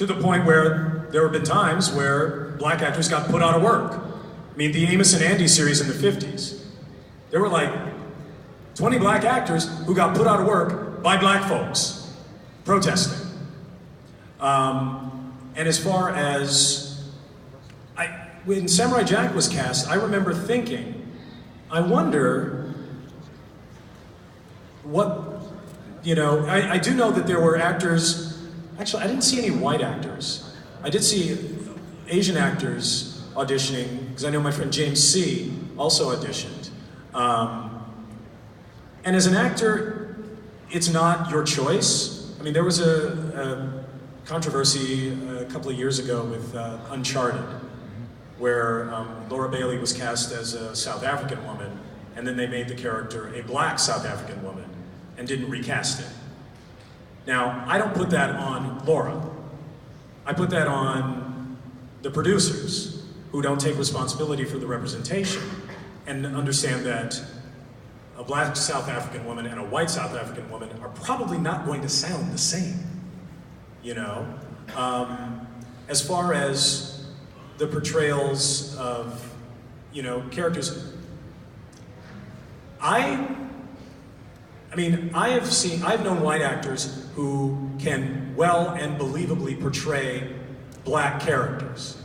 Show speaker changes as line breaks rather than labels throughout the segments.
To the point where there have been times where black actors got put out of work. I mean, the Amos and Andy series in the 50s. There were like 20 black actors who got put out of work by black folks protesting. And as far as, when Samurai Jack was cast, I remember thinking, I wonder what, you know, I do know that there were actors, actually I didn't see any white actors. I did see Asian actors auditioning, because I know my friend James C. also auditioned. And as an actor, it's not your choice. I mean, there was a controversy a couple of years ago with Uncharted, where Laura Bailey was cast as a South African woman, and then they made the character a black South African woman, and didn't recast it. Now, I don't put that on Laura. I put that on the producers, who don't take responsibility for the representation, and understand that a black South African woman and a white South African woman are probably not going to sound the same, you know? As far as the portrayals of, you know, characters, I mean, I've known white actors who can well and believably portray black characters.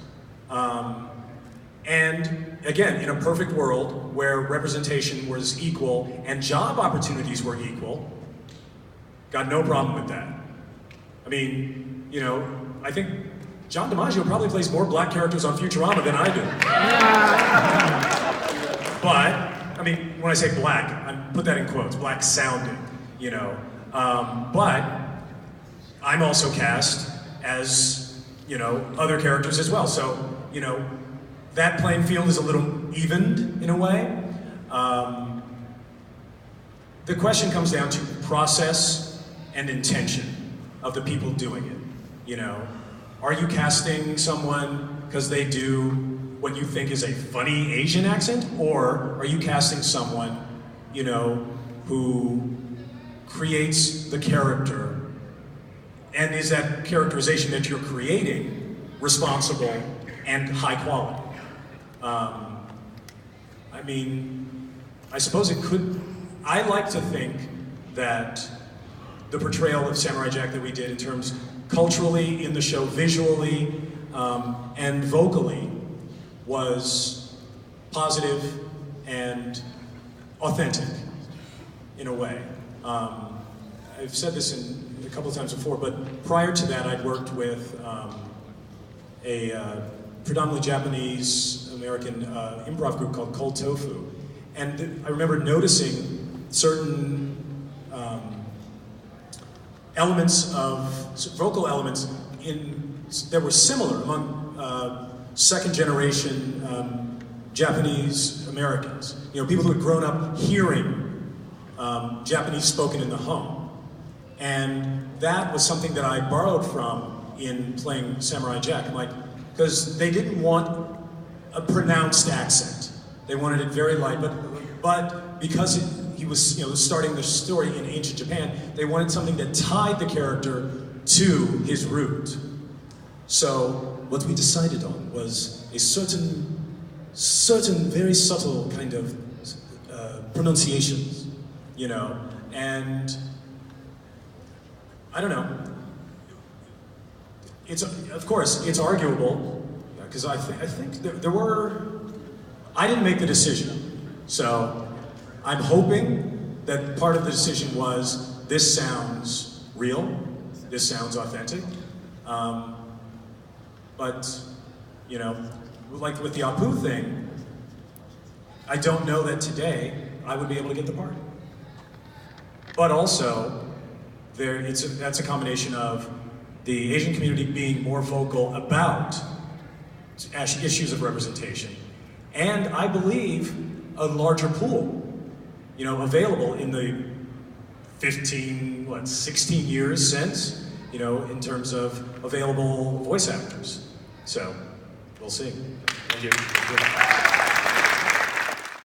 And again, in a perfect world where representation was equal and job opportunities were equal, got no problem with that. I mean, you know, I think John DiMaggio probably plays more black characters on Futurama than I do. But, I mean, when I say black, I put that in quotes, black sounding, you know. But I'm also cast as, you know, other characters as well. So, you know, that playing field is a little evened in a way. The question comes down to process and intention of the people doing it, you know. Are you casting someone because they do what you think is a funny Asian accent, or are you casting someone, you know, who creates the character, and is that characterization that you're creating responsible and high quality? I mean, I suppose it could, I like to think that the portrayal of Samurai Jack that we did in terms culturally in the show, visually, and vocally, was positive and authentic in a way. I've said this a couple of times before, but prior to that I'd worked with a predominantly Japanese American improv group called Cold Tofu. And I remember noticing certain vocal elements that were similar among second generation Japanese Americans. You know, people who had grown up hearing Japanese spoken in the home. And that was something that I borrowed from in playing Samurai Jack. Like, because they didn't want a pronounced accent. They wanted it very light, but because he was, you know, starting the story in ancient Japan, they wanted something that tied the character to his root. So what we decided on was a certain very subtle kind of pronunciations, you know, and I don't know. It's, of course, it's arguable, because I think there were, I didn't make the decision, so I'm hoping that part of the decision was, this sounds real, this sounds authentic, but, you know, like with the Apu thing, I don't know that today I would be able to get the part. But also, that's a combination of the Asian community being more vocal about issues of representation, and I believe a larger pool, you know, available in the 16 years since, you know, in terms of available voice actors. So, we'll see.
Thank you.